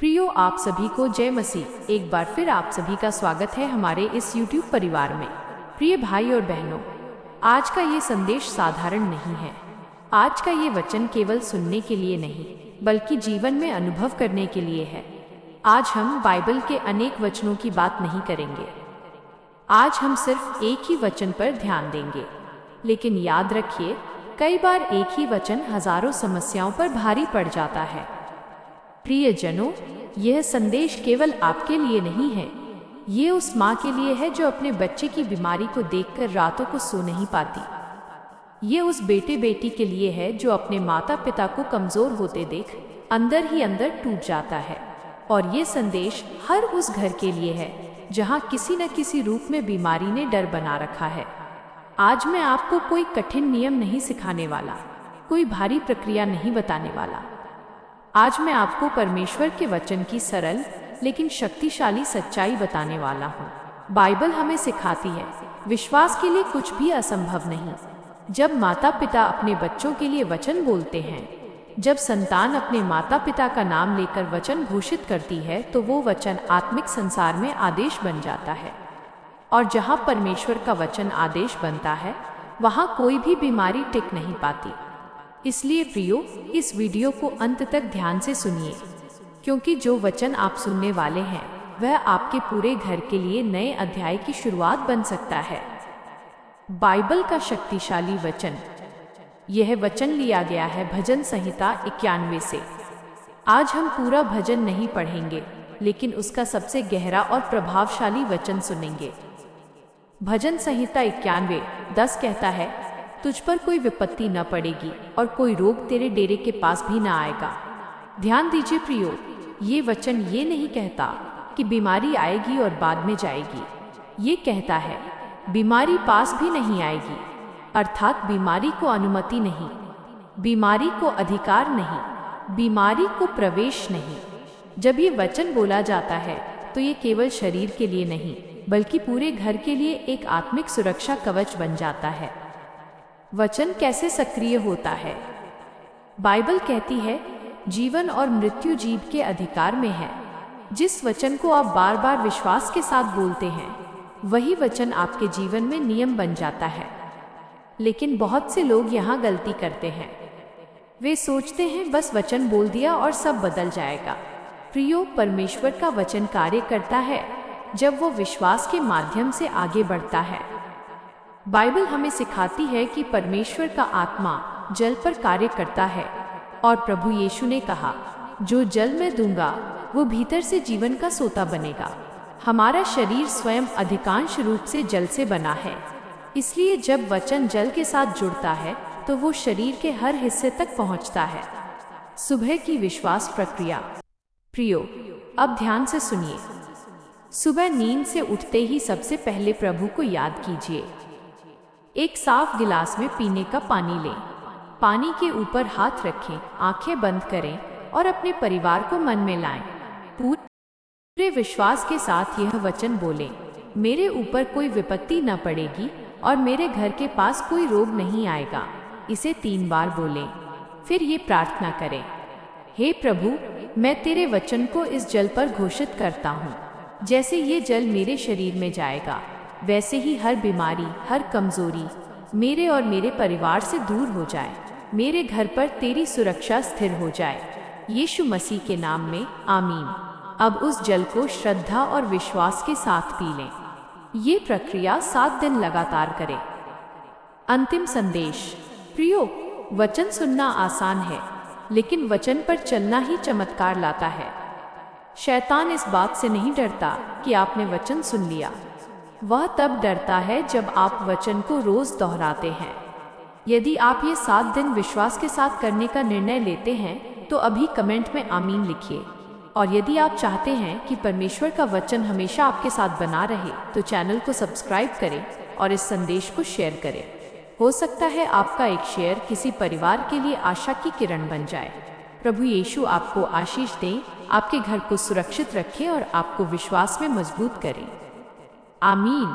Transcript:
प्रियो, आप सभी को जय मसीह। एक बार फिर आप सभी का स्वागत है हमारे इस YouTube परिवार में। प्रिय भाई और बहनों, आज का ये संदेश साधारण नहीं है। आज का ये वचन केवल सुनने के लिए नहीं, बल्कि जीवन में अनुभव करने के लिए है। आज हम बाइबल के अनेक वचनों की बात नहीं करेंगे। आज हम सिर्फ एक ही वचन पर ध्यान देंगे। लेकिन याद रखिए, कई बार एक ही वचन हजारों समस्याओं पर भारी पड़ जाता है। प्रियजनों, यह संदेश केवल आपके लिए नहीं है। ये उस माँ के लिए है जो अपने बच्चे की बीमारी को देखकर रातों को सो नहीं पाती। ये उस बेटे बेटी के लिए है जो अपने माता पिता को कमजोर होते देख अंदर ही अंदर टूट जाता है। और ये संदेश हर उस घर के लिए है जहाँ किसी न किसी रूप में बीमारी ने डर बना रखा है। आज मैं आपको कोई कठिन नियम नहीं सिखाने वाला, कोई भारी प्रक्रिया नहीं बताने वाला। आज मैं आपको परमेश्वर के वचन की सरल लेकिन शक्तिशाली सच्चाई बताने वाला हूँ। बाइबल हमें सिखाती है, विश्वास के लिए कुछ भी असंभव नहीं। जब माता पिता अपने बच्चों के लिए वचन बोलते हैं, जब संतान अपने माता पिता का नाम लेकर वचन घोषित करती है, तो वो वचन आत्मिक संसार में आदेश बन जाता है। और जहाँ परमेश्वर का वचन आदेश बनता है, वहाँ कोई भी बीमारी टिक नहीं पाती। इसलिए प्रियो, इस वीडियो को अंत तक ध्यान से सुनिए, क्योंकि जो वचन आप सुनने वाले हैं वह आपके पूरे घर के लिए नए अध्याय की शुरुआत बन सकता है। बाइबल का शक्तिशाली वचन। यह वचन लिया गया है भजन संहिता 91 से। आज हम पूरा भजन नहीं पढ़ेंगे, लेकिन उसका सबसे गहरा और प्रभावशाली वचन सुनेंगे। भजन संहिता 91:10 कहता है, तुझ पर कोई विपत्ति न पड़ेगी और कोई रोग तेरे डेरे के पास भी न आएगा। ध्यान दीजिए प्रियो, ये वचन ये नहीं कहता कि बीमारी आएगी और बाद में जाएगी। ये कहता है बीमारी पास भी नहीं आएगी, अर्थात बीमारी को अनुमति नहीं, बीमारी को अधिकार नहीं, बीमारी को प्रवेश नहीं। जब ये वचन बोला जाता है तो ये केवल शरीर के लिए नहीं, बल्कि पूरे घर के लिए एक आत्मिक सुरक्षा कवच बन जाता है। वचन कैसे सक्रिय होता है? बाइबल कहती है, जीवन और मृत्यु जीव के अधिकार में है। जिस वचन को आप बार बार विश्वास के साथ बोलते हैं, वही वचन आपके जीवन में नियम बन जाता है। लेकिन बहुत से लोग यहाँ गलती करते हैं। वे सोचते हैं बस वचन बोल दिया और सब बदल जाएगा। प्रियो, परमेश्वर का वचन कार्य करता है जब वो विश्वास के माध्यम से आगे बढ़ता है। बाइबल हमें सिखाती है कि परमेश्वर का आत्मा जल पर कार्य करता है, और प्रभु यीशु ने कहा, जो जल मैं दूंगा वो भीतर से जीवन का सोता बनेगा। हमारा शरीर स्वयं अधिकांश रूप से जल से बना है। इसलिए जब वचन जल के साथ जुड़ता है तो वो शरीर के हर हिस्से तक पहुंचता है। सुबह की विश्वास प्रक्रिया। प्रियो, अब ध्यान से सुनिए। सुबह नींद से उठते ही सबसे पहले प्रभु को याद कीजिए। एक साफ गिलास में पीने का पानी लें। पानी के ऊपर हाथ रखें, आंखें बंद करें और अपने परिवार को मन में लाएं। पूरे विश्वास के साथ यह वचन बोलें, मेरे ऊपर कोई विपत्ति न पड़ेगी और मेरे घर के पास कोई रोग नहीं आएगा। इसे 3 बार बोलें। फिर ये प्रार्थना करें, हे प्रभु, मैं तेरे वचन को इस जल पर घोषित करता हूँ। जैसे ये जल मेरे शरीर में जाएगा, वैसे ही हर बीमारी, हर कमजोरी मेरे और मेरे परिवार से दूर हो जाए। मेरे घर पर तेरी सुरक्षा स्थिर हो जाए। यीशु मसीह के नाम में, आमीन। अब उस जल को श्रद्धा और विश्वास के साथ पी लें। ये प्रक्रिया 7 दिन लगातार करें। अंतिम संदेश। प्रियो, वचन सुनना आसान है, लेकिन वचन पर चलना ही चमत्कार लाता है। शैतान इस बात से नहीं डरता कि आपने वचन सुन लिया। वह तब डरता है जब आप वचन को रोज दोहराते हैं। यदि आप ये 7 दिन विश्वास के साथ करने का निर्णय लेते हैं तो अभी कमेंट में आमीन लिखिए। और यदि आप चाहते हैं कि परमेश्वर का वचन हमेशा आपके साथ बना रहे, तो चैनल को सब्सक्राइब करें और इस संदेश को शेयर करें। हो सकता है आपका एक शेयर किसी परिवार के लिए आशा की किरण बन जाए। प्रभु यीशु आपको आशीष दें, आपके घर को सुरक्षित रखें और आपको विश्वास में मजबूत करें। आमीन।